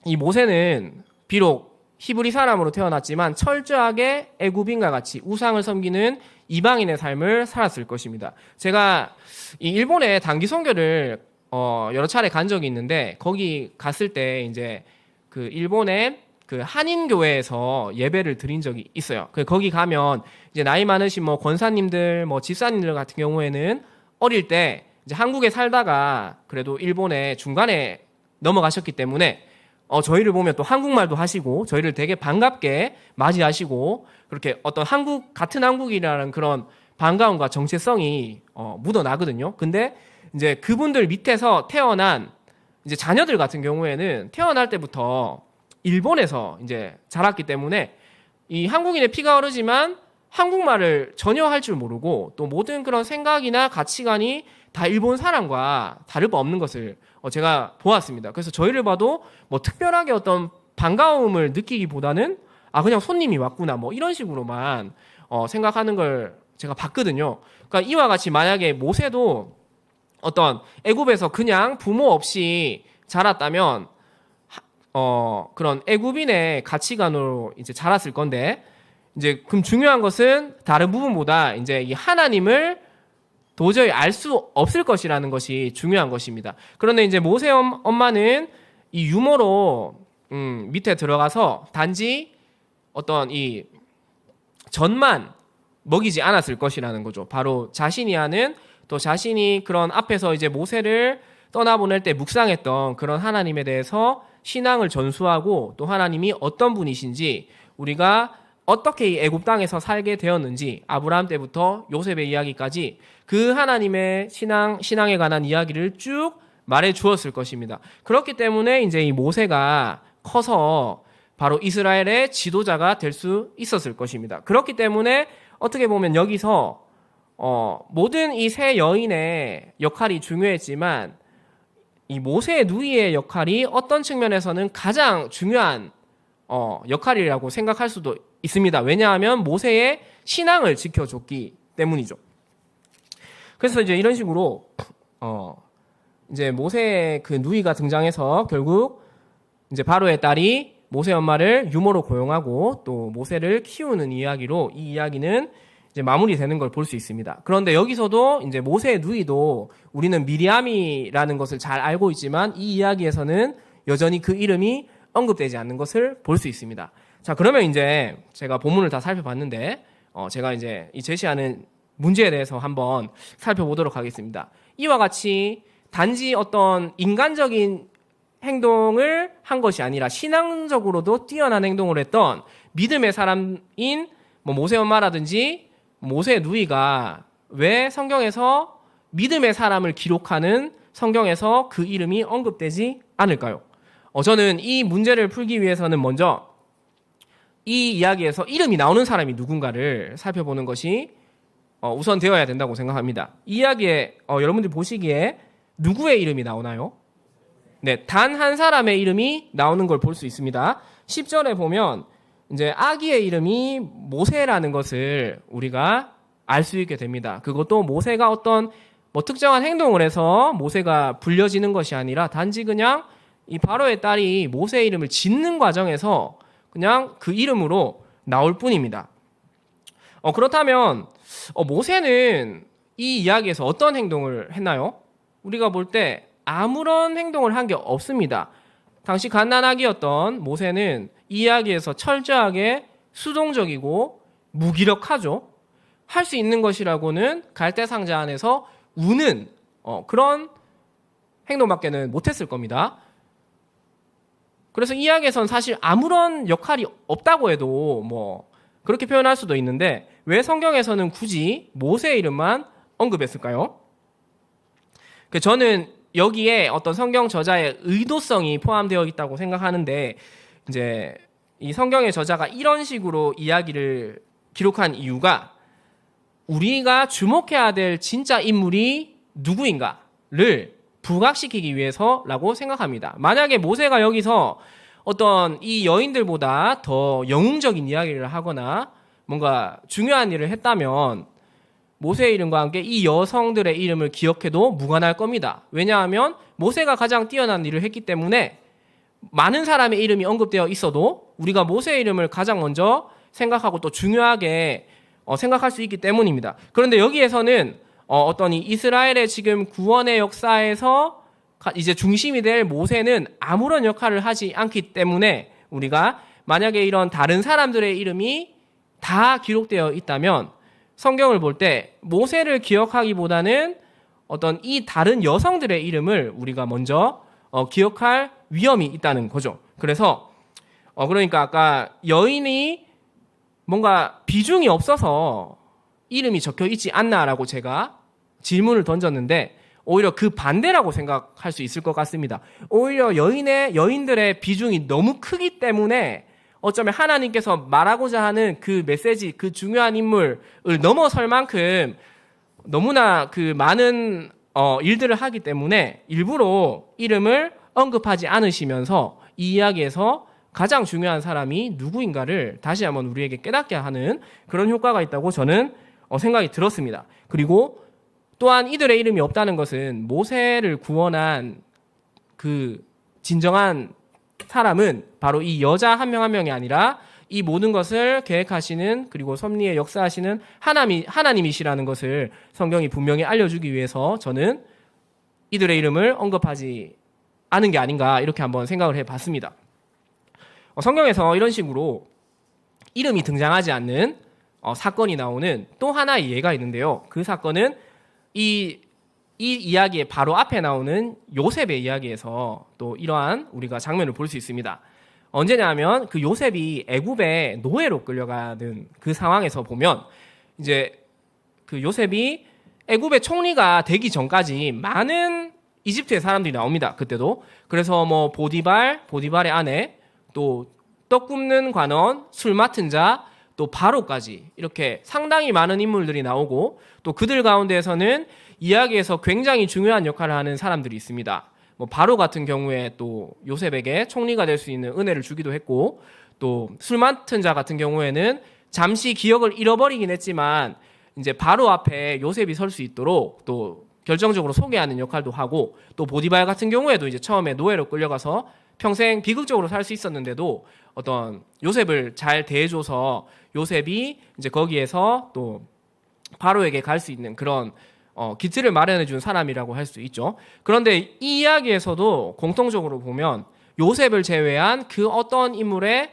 이 모세는 비록 히브리 사람으로 태어났지만 철저하게 애굽인과 같이 우상을 섬기는 이방인의 삶을 살았을 것입니다. 제가 이 일본에 단기 선교를 여러 차례 간 적이 있는데, 거기 갔을 때 이제 그 일본의 그 한인교회에서 예배를 드린 적이 있어요. 거기 가면 이제 나이 많으신 권사님들, 집사님들 같은 경우에는 어릴 때 이제 한국에 살다가 그래도 일본에 중간에 넘어가셨기 때문에 저희를 보면 또 한국말도 하시고 저희를 되게 반갑게 맞이하시고, 그렇게 어떤 같은 한국이라는 그런 반가움과 정체성이 묻어나거든요. 근데 이제 그분들 밑에서 태어난 이제 자녀들 같은 경우에는 태어날 때부터 일본에서 이제 자랐기 때문에 이 한국인의 피가 흐르지만 한국말을 전혀 할 줄 모르고, 또 모든 그런 생각이나 가치관이 다 일본 사람과 다를 바 없는 것을 제가 보았습니다. 그래서 저희를 봐도 특별하게 어떤 반가움을 느끼기보다는 그냥 손님이 왔구나 이런 식으로만 생각하는 걸 제가 봤거든요. 그러니까 이와 같이 만약에 모세도 어떤 애굽에서 그냥 부모 없이 자랐다면 그런 애굽인의 가치관으로 이제 자랐을 건데, 이제 그럼 중요한 것은 다른 부분보다 이제 이 하나님을 도저히 알 수 없을 것이라는 것이 중요한 것입니다. 그런데 이제 모세 엄마는 이 유머로 밑에 들어가서 단지 어떤 이 전만 먹이지 않았을 것이라는 거죠. 바로 자신이 아는, 또 자신이 그런 앞에서 이제 모세를 떠나보낼 때 묵상했던 그런 하나님에 대해서 신앙을 전수하고, 또 하나님이 어떤 분이신지, 우리가 어떻게 이 애굽 땅에서 살게 되었는지, 아브라함 때부터 요셉의 이야기까지 그 하나님의 신앙에 관한 이야기를 쭉 말해 주었을 것입니다. 그렇기 때문에 이제 이 모세가 커서 바로 이스라엘의 지도자가 될 수 있었을 것입니다. 그렇기 때문에 어떻게 보면 여기서 모든 이 세 여인의 역할이 중요했지만 이 모세의 누이의 역할이 어떤 측면에서는 가장 중요한 역할이라고 생각할 수도 있습니다. 왜냐하면 모세의 신앙을 지켜줬기 때문이죠. 그래서 이제 이런 식으로 이제 모세의 그 누이가 등장해서 결국 이제 바로의 딸이 모세 엄마를 유모로 고용하고 또 모세를 키우는 이야기로 이 이야기는 이제 마무리되는 걸 볼 수 있습니다. 그런데 여기서도 이제 모세의 누이도 우리는 미리암이라는 것을 잘 알고 있지만 이 이야기에서는 여전히 그 이름이 언급되지 않는 것을 볼 수 있습니다. 자, 그러면 이제 제가 본문을 다 살펴봤는데 제가 이제 이 제시하는 문제에 대해서 한번 살펴보도록 하겠습니다. 이와 같이 단지 어떤 인간적인 행동을 한 것이 아니라 신앙적으로도 뛰어난 행동을 했던 믿음의 사람인 모세 엄마라든지 모세의 누이가 왜 성경에서 믿음의 사람을 기록하는 성경에서 그 이름이 언급되지 않을까요? 저는 이 문제를 풀기 위해서는 먼저 이 이야기에서 이름이 나오는 사람이 누군가를 살펴보는 것이 우선 되어야 된다고 생각합니다. 이 이야기에 여러분들이 보시기에 누구의 이름이 나오나요? 네, 단 한 사람의 이름이 나오는 걸 볼 수 있습니다. 10절에 보면 이제 아기의 이름이 모세라는 것을 우리가 알 수 있게 됩니다. 그것도 모세가 어떤 특정한 행동을 해서 모세가 불려지는 것이 아니라 단지 그냥 이 바로의 딸이 모세의 이름을 짓는 과정에서 그냥 그 이름으로 나올 뿐입니다. 그렇다면 모세는 이 이야기에서 어떤 행동을 했나요? 우리가 볼 때 아무런 행동을 한 게 없습니다. 당시 갓난아기였던 모세는 이 이야기에서 철저하게 수동적이고 무기력하죠. 할 수 있는 것이라고는 갈대 상자 안에서 우는 그런 행동밖에는 못했을 겁니다. 그래서 이 이야기에서는 사실 아무런 역할이 없다고 해도 뭐 그렇게 표현할 수도 있는데 왜 성경에서는 굳이 모세의 이름만 언급했을까요? 저는 여기에 어떤 성경 저자의 의도성이 포함되어 있다고 생각하는데 이제 이 성경의 저자가 이런 식으로 이야기를 기록한 이유가 우리가 주목해야 될 진짜 인물이 누구인가를 부각시키기 위해서라고 생각합니다. 만약에 모세가 여기서 어떤 이 여인들보다 더 영웅적인 이야기를 하거나 뭔가 중요한 일을 했다면 모세의 이름과 함께 이 여성들의 이름을 기억해도 무관할 겁니다. 왜냐하면 모세가 가장 뛰어난 일을 했기 때문에 많은 사람의 이름이 언급되어 있어도 우리가 모세의 이름을 가장 먼저 생각하고 또 중요하게 생각할 수 있기 때문입니다. 그런데 여기에서는 어떤 이 이스라엘의 지금 구원의 역사에서 이제 중심이 될 모세는 아무런 역할을 하지 않기 때문에 우리가 만약에 이런 다른 사람들의 이름이 다 기록되어 있다면 성경을 볼 때 모세를 기억하기보다는 어떤 이 다른 여성들의 이름을 우리가 먼저 기억할 위험이 있다는 거죠. 그래서 그러니까 아까 여인이 뭔가 비중이 없어서 이름이 적혀 있지 않나라고 제가 질문을 던졌는데 오히려 그 반대라고 생각할 수 있을 것 같습니다. 오히려 여인들의 비중이 너무 크기 때문에 어쩌면 하나님께서 말하고자 하는 그 메시지, 그 중요한 인물을 넘어설 만큼 너무나 그 많은 일들을 하기 때문에 일부러 이름을 언급하지 않으시면서 이 이야기에서 가장 중요한 사람이 누구인가를 다시 한번 우리에게 깨닫게 하는 그런 효과가 있다고 저는 생각이 들었습니다. 그리고 또한 이들의 이름이 없다는 것은 모세를 구원한 그 진정한 사람은 바로 이 여자 한 명 한 명이 아니라 이 모든 것을 계획하시는 그리고 섭리에 역사하시는 하나님이시라는 것을 성경이 분명히 알려주기 위해서 저는 이들의 이름을 언급하지 않은 게 아닌가 이렇게 한번 생각을 해봤습니다. 성경에서 이런 식으로 이름이 등장하지 않는 사건이 나오는 또 하나의 예가 있는데요. 그 사건은 이 이야기의 바로 앞에 나오는 요셉의 이야기에서 또 이러한 우리가 장면을 볼 수 있습니다. 언제냐면 그 요셉이 애굽의 노예로 끌려가는 그 상황에서 보면 이제 그 요셉이 애굽의 총리가 되기 전까지 많은 이집트의 사람들이 나옵니다. 그때도. 그래서 뭐 보디발의 아내, 또 떡 굽는 관원, 술 맡은 자, 또 바로까지 이렇게 상당히 많은 인물들이 나오고 또 그들 가운데에서는 이야기에서 굉장히 중요한 역할을 하는 사람들이 있습니다. 뭐 바로 같은 경우에 또 요셉에게 총리가 될 수 있는 은혜를 주기도 했고 또 술 맡은 자 같은 경우에는 잠시 기억을 잃어버리긴 했지만 이제 바로 앞에 요셉이 설 수 있도록 또 결정적으로 소개하는 역할도 하고 또 보디발 같은 경우에도 이제 처음에 노예로 끌려가서 평생 비극적으로 살 수 있었는데도 어떤 요셉을 잘 대해줘서 요셉이 이제 거기에서 또 바로에게 갈 수 있는 그런 기틀을 마련해 준 사람이라고 할 수 있죠. 그런데 이 이야기에서도 공통적으로 보면 요셉을 제외한 그 어떤 인물의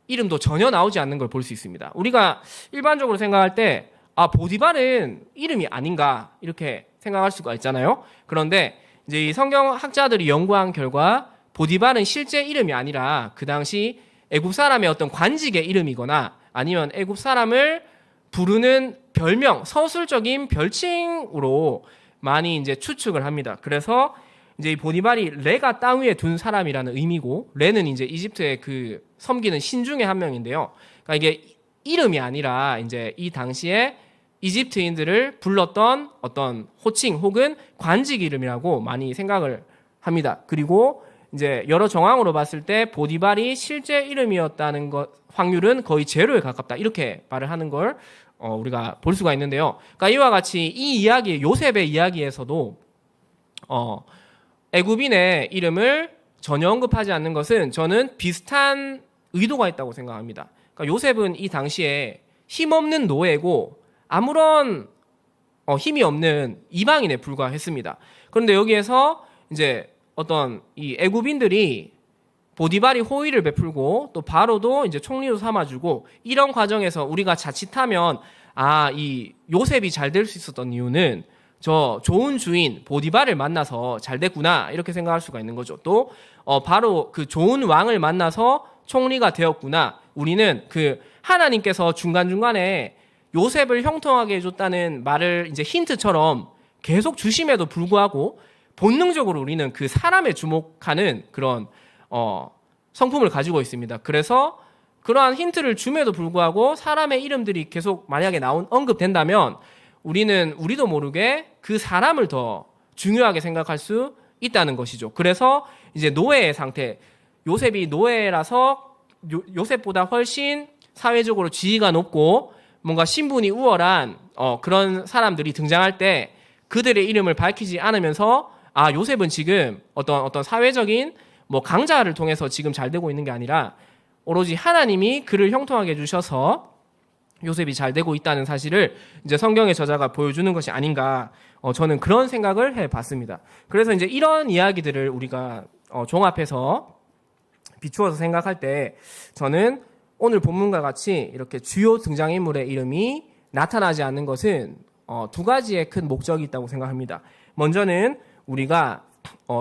이름도 전혀 나오지 않는 걸 볼 수 있습니다. 우리가 일반적으로 생각할 때 보디발은 이름이 아닌가 이렇게 생각할 수가 있잖아요. 그런데 이제 이 성경학자들이 연구한 결과 보디발은 실제 이름이 아니라 그 당시 애굽 사람의 어떤 관직의 이름이거나 아니면 애굽 사람을 부르는 별명, 서술적인 별칭으로 많이 이제 추측을 합니다. 그래서 이제 이 보디발이 레가 땅 위에 둔 사람이라는 의미고, 레는 이제 이집트의 그 섬기는 신 중에 한 명인데요. 그러니까 이게 이름이 아니라 이제 이 당시에 이집트인들을 불렀던 어떤 호칭 혹은 관직 이름이라고 많이 생각을 합니다. 그리고 이제 여러 정황으로 봤을 때 보디발이 실제 이름이었다는 것 확률은 거의 제로에 가깝다 이렇게 말을 하는 걸 우리가 볼 수가 있는데요. 그러니까 이와 같이 이 이야기 요셉의 이야기에서도 애굽인의 이름을 전혀 언급하지 않는 것은 저는 비슷한 의도가 있다고 생각합니다. 그러니까 요셉은 이 당시에 힘없는 노예고 아무런 힘이 없는 이방인에 불과했습니다. 그런데 여기에서 이제 어떤 이 애굽인들이 보디발이 호의를 베풀고 또 바로도 이제 총리로 삼아주고 이런 과정에서 우리가 자칫하면 이 요셉이 잘 될 수 있었던 이유는 저 좋은 주인 보디발을 만나서 잘 됐구나 이렇게 생각할 수가 있는 거죠. 또 바로 그 좋은 왕을 만나서 총리가 되었구나. 우리는 그 하나님께서 중간중간에 요셉을 형통하게 해줬다는 말을 이제 힌트처럼 계속 주심에도 불구하고 본능적으로 우리는 그 사람에 주목하는 그런 성품을 가지고 있습니다. 그래서 그러한 힌트를 줌에도 불구하고 사람의 이름들이 계속 만약에 언급된다면 우리도 모르게 그 사람을 더 중요하게 생각할 수 있다는 것이죠. 그래서 이제 노예의 상태, 요셉이 노예라서 요셉보다 훨씬 사회적으로 지위가 높고 뭔가 신분이 우월한 그런 사람들이 등장할 때 그들의 이름을 밝히지 않으면서 요셉은 지금 어떤 사회적인 뭐 강자를 통해서 지금 잘 되고 있는 게 아니라 오로지 하나님이 그를 형통하게 해주셔서 요셉이 잘 되고 있다는 사실을 이제 성경의 저자가 보여주는 것이 아닌가 저는 그런 생각을 해봤습니다. 그래서 이제 이런 이야기들을 우리가 종합해서 비추어서 생각할 때 저는 오늘 본문과 같이 이렇게 주요 등장인물의 이름이 나타나지 않는 것은 두 가지의 큰 목적이 있다고 생각합니다. 먼저는 우리가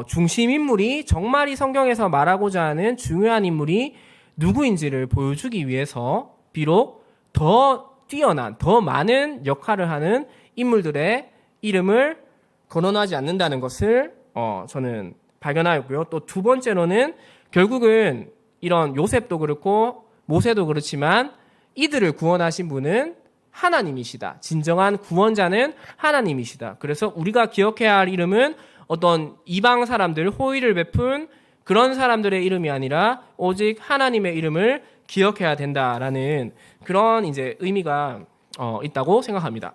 중심인물이 정말 이 성경에서 말하고자 하는 중요한 인물이 누구인지를 보여주기 위해서 비록 더 뛰어난, 더 많은 역할을 하는 인물들의 이름을 거론하지 않는다는 것을 저는 발견하였고요. 또 두 번째로는 결국은 이런 요셉도 그렇고 모세도 그렇지만 이들을 구원하신 분은 하나님이시다. 진정한 구원자는 하나님이시다. 그래서 우리가 기억해야 할 이름은 어떤 이방 사람들, 호의를 베푼 그런 사람들의 이름이 아니라 오직 하나님의 이름을 기억해야 된다라는 그런 이제 의미가 있다고 생각합니다.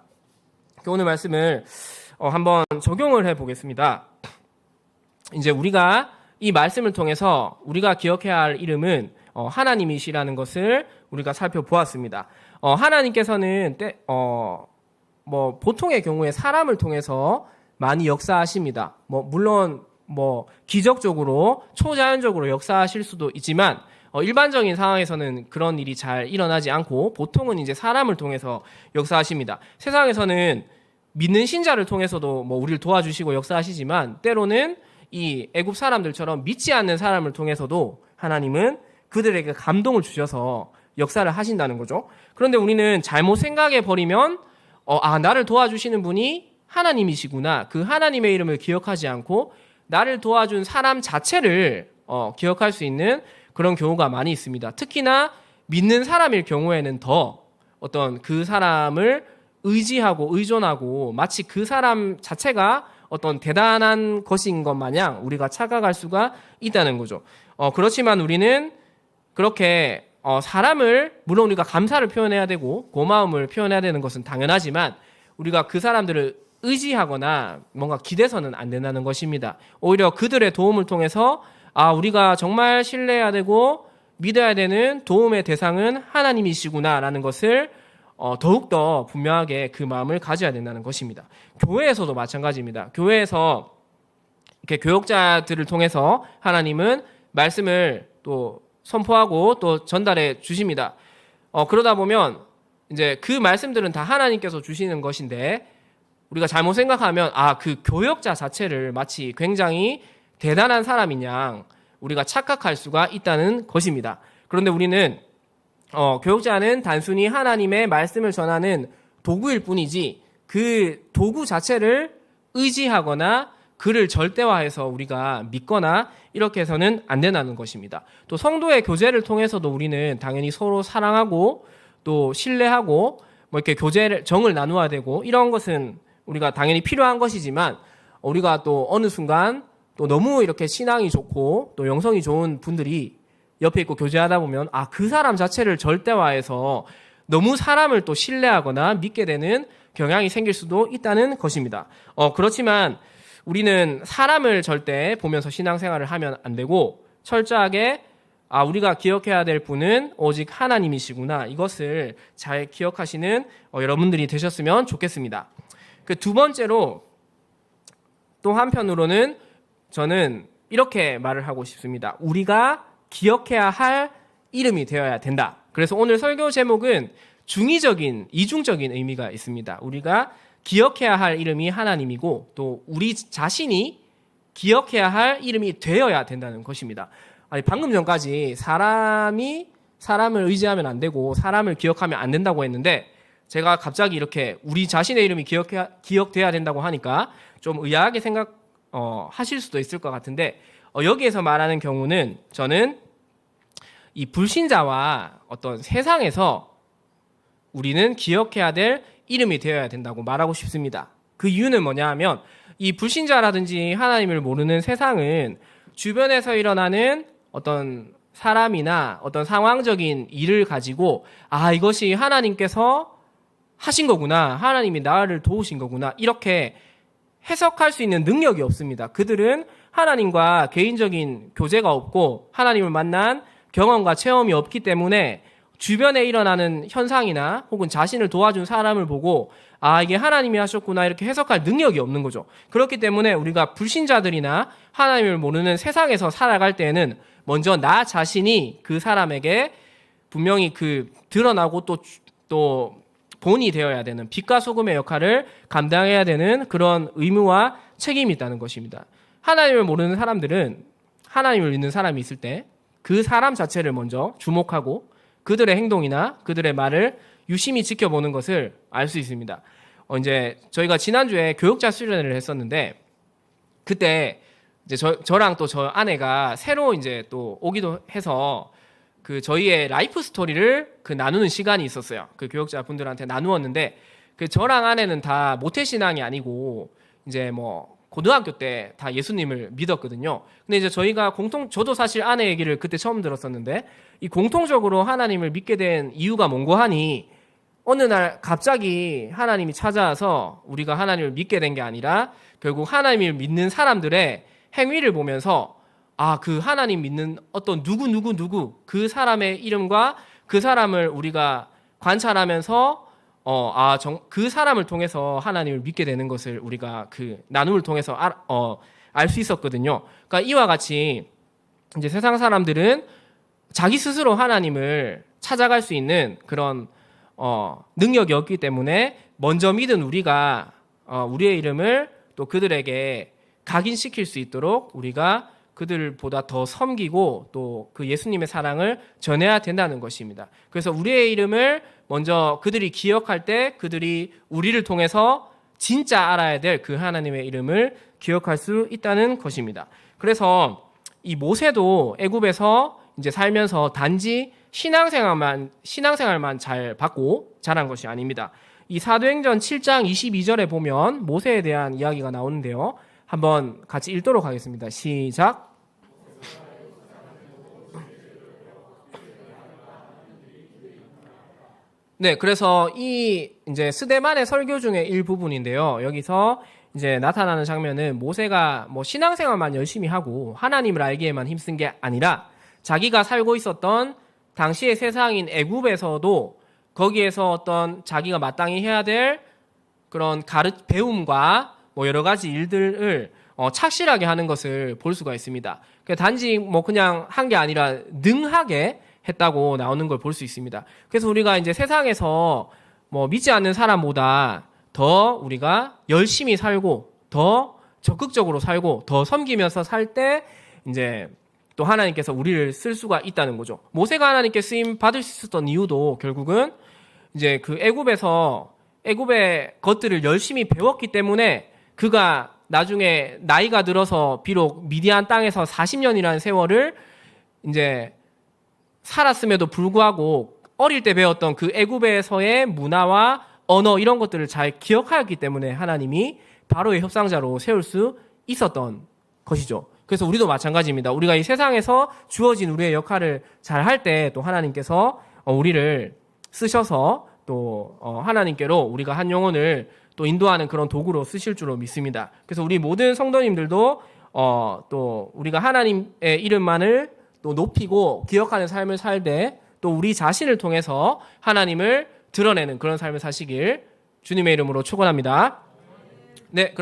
오늘 말씀을 한번 적용을 해 보겠습니다. 이제 우리가 이 말씀을 통해서 우리가 기억해야 할 이름은 하나님이시라는 것을 우리가 살펴보았습니다. 하나님께서는 보통의 경우에 사람을 통해서 많이 역사하십니다. 물론 기적적으로 초자연적으로 역사하실 수도 있지만 일반적인 상황에서는 그런 일이 잘 일어나지 않고 보통은 이제 사람을 통해서 역사하십니다. 세상에서는 믿는 신자를 통해서도 우리를 도와주시고 역사하시지만 때로는 이 애굽 사람들처럼 믿지 않는 사람을 통해서도 하나님은 그들에게 감동을 주셔서 역사를 하신다는 거죠. 그런데 우리는 잘못 생각해 버리면 나를 도와주시는 분이 하나님이시구나. 그 하나님의 이름을 기억하지 않고 나를 도와준 사람 자체를 기억할 수 있는 그런 경우가 많이 있습니다. 특히나 믿는 사람일 경우에는 더 어떤 그 사람을 의지하고 의존하고 마치 그 사람 자체가 어떤 대단한 것인 것 마냥 우리가 착각할 수가 있다는 거죠. 그렇지만 우리는 그렇게 사람을 물론 우리가 감사를 표현해야 되고 고마움을 표현해야 되는 것은 당연하지만 우리가 그 사람들을 의지하거나 뭔가 기대서는 안 된다는 것입니다. 오히려 그들의 도움을 통해서 우리가 정말 신뢰해야 되고 믿어야 되는 도움의 대상은 하나님이시구나라는 것을 더욱더 분명하게 그 마음을 가져야 된다는 것입니다. 교회에서도 마찬가지입니다. 교회에서 이렇게 교역자들을 통해서 하나님은 말씀을 또 선포하고 또 전달해 주십니다. 그러다 보면 이제 그 말씀들은 다 하나님께서 주시는 것인데 우리가 잘못 생각하면 그 교역자 자체를 마치 굉장히 대단한 사람인 양 우리가 착각할 수가 있다는 것입니다. 그런데 우리는 교역자는 단순히 하나님의 말씀을 전하는 도구일 뿐이지 그 도구 자체를 의지하거나 그를 절대화해서 우리가 믿거나 이렇게 해서는 안 된다는 것입니다. 또 성도의 교제를 통해서도 우리는 당연히 서로 사랑하고 또 신뢰하고 이렇게 정을 나누어야 되고 이런 것은 우리가 당연히 필요한 것이지만 우리가 또 어느 순간 또 너무 이렇게 신앙이 좋고 또 영성이 좋은 분들이 옆에 있고 교제하다 보면 그 사람 자체를 절대화해서 너무 사람을 또 신뢰하거나 믿게 되는 경향이 생길 수도 있다는 것입니다. 그렇지만 우리는 사람을 절대 보면서 신앙생활을 하면 안 되고 철저하게 우리가 기억해야 될 분은 오직 하나님이시구나. 이것을 잘 기억하시는 여러분들이 되셨으면 좋겠습니다. 그 두 번째로 또 한편으로는 저는 이렇게 말을 하고 싶습니다. 우리가 기억해야 할 이름이 되어야 된다. 그래서 오늘 설교 제목은 중의적인, 이중적인 의미가 있습니다. 우리가 기억해야 할 이름이 하나님이고 또 우리 자신이 기억해야 할 이름이 되어야 된다는 것입니다. 아니, 방금 전까지 사람이 사람을 의지하면 안 되고 사람을 기억하면 안 된다고 했는데 제가 갑자기 이렇게 우리 자신의 이름이 기억돼야 된다고 하니까 좀 의아하게 하실 수도 있을 것 같은데 여기에서 말하는 경우는 저는 이 불신자와 어떤 세상에서 우리는 기억해야 될 이름이 되어야 된다고 말하고 싶습니다. 그 이유는 뭐냐 하면 이 불신자라든지 하나님을 모르는 세상은 주변에서 일어나는 어떤 사람이나 어떤 상황적인 일을 가지고 이것이 하나님께서 하신 거구나, 하나님이 나를 도우신 거구나 이렇게 해석할 수 있는 능력이 없습니다. 그들은 하나님과 개인적인 교제가 없고 하나님을 만난 경험과 체험이 없기 때문에 주변에 일어나는 현상이나 혹은 자신을 도와준 사람을 보고 이게 하나님이 하셨구나 이렇게 해석할 능력이 없는 거죠. 그렇기 때문에 우리가 불신자들이나 하나님을 모르는 세상에서 살아갈 때에는 먼저 나 자신이 그 사람에게 분명히 드러나고 또 본이 되어야 되는 빛과 소금의 역할을 감당해야 되는 그런 의무와 책임이 있다는 것입니다. 하나님을 모르는 사람들은 하나님을 믿는 사람이 있을 때 그 사람 자체를 먼저 주목하고 그들의 행동이나 그들의 말을 유심히 지켜보는 것을 알 수 있습니다. 이제 저희가 지난주에 교육자 수련회를 했었는데 그때 이제 저랑 또 저 아내가 새로 이제 또 오기도 해서 저희의 라이프 스토리를 나누는 시간이 있었어요. 그 교육자 분들한테 나누었는데 저랑 아내는 다 모태신앙이 아니고 이제 고등학교 때 다 예수님을 믿었거든요. 근데 이제 저희가 저도 사실 아내 얘기를 그때 처음 들었었는데 이 공통적으로 하나님을 믿게 된 이유가 뭔고 하니 어느 날 갑자기 하나님이 찾아와서 우리가 하나님을 믿게 된 게 아니라 결국 하나님을 믿는 사람들의 행위를 보면서 그 하나님 믿는 어떤 누구 그 사람의 이름과 그 사람을 우리가 관찰하면서 그 사람을 통해서 하나님을 믿게 되는 것을 우리가 나눔을 통해서 알 수 있었거든요. 그러니까 이와 같이 이제 세상 사람들은 자기 스스로 하나님을 찾아갈 수 있는 그런 능력이 없기 때문에 먼저 믿은 우리가 우리의 이름을 또 그들에게 각인시킬 수 있도록 우리가 그들보다 더 섬기고 또 그 예수님의 사랑을 전해야 된다는 것입니다. 그래서 우리의 이름을 먼저 그들이 기억할 때 그들이 우리를 통해서 진짜 알아야 될 그 하나님의 이름을 기억할 수 있다는 것입니다. 그래서 이 모세도 애굽에서 이제 살면서 단지 신앙생활만 잘 받고 자란 것이 아닙니다. 이 사도행전 7장 22절에 보면 모세에 대한 이야기가 나오는데요. 한번 같이 읽도록 하겠습니다. 시작. 네, 그래서 이 이제 스데반의 설교 중에 일부분인데요. 여기서 이제 나타나는 장면은 모세가 신앙생활만 열심히 하고 하나님을 알기에만 힘쓴 게 아니라 자기가 살고 있었던 당시의 세상인 애굽에서도 거기에서 어떤 자기가 마땅히 해야 될 그런 배움과 여러 가지 일들을 착실하게 하는 것을 볼 수가 있습니다. 단지 그냥 한 게 아니라 능하게 했다고 나오는 걸 볼 수 있습니다. 그래서 우리가 이제 세상에서 믿지 않는 사람보다 더 우리가 열심히 살고 더 적극적으로 살고 더 섬기면서 살 때 이제 또 하나님께서 우리를 쓸 수가 있다는 거죠. 모세가 하나님께 쓰임 받을 수 있었던 이유도 결국은 이제 애굽의 것들을 열심히 배웠기 때문에 그가 나중에 나이가 들어서 비록 미디안 땅에서 40년이라는 세월을 이제 살았음에도 불구하고 어릴 때 배웠던 그 애굽에서의 문화와 언어 이런 것들을 잘 기억하였기 때문에 하나님이 바로의 협상자로 세울 수 있었던 것이죠. 그래서 우리도 마찬가지입니다. 우리가 이 세상에서 주어진 우리의 역할을 잘 할 때 또 하나님께서 우리를 쓰셔서 또 하나님께로 우리가 한 영혼을 또 인도하는 그런 도구로 쓰실 줄로 믿습니다. 그래서 우리 모든 성도님들도 또 우리가 하나님의 이름만을 또 높이고 기억하는 삶을 살 때 또 우리 자신을 통해서 하나님을 드러내는 그런 삶을 사시길 주님의 이름으로 축원합니다. 네, 그럼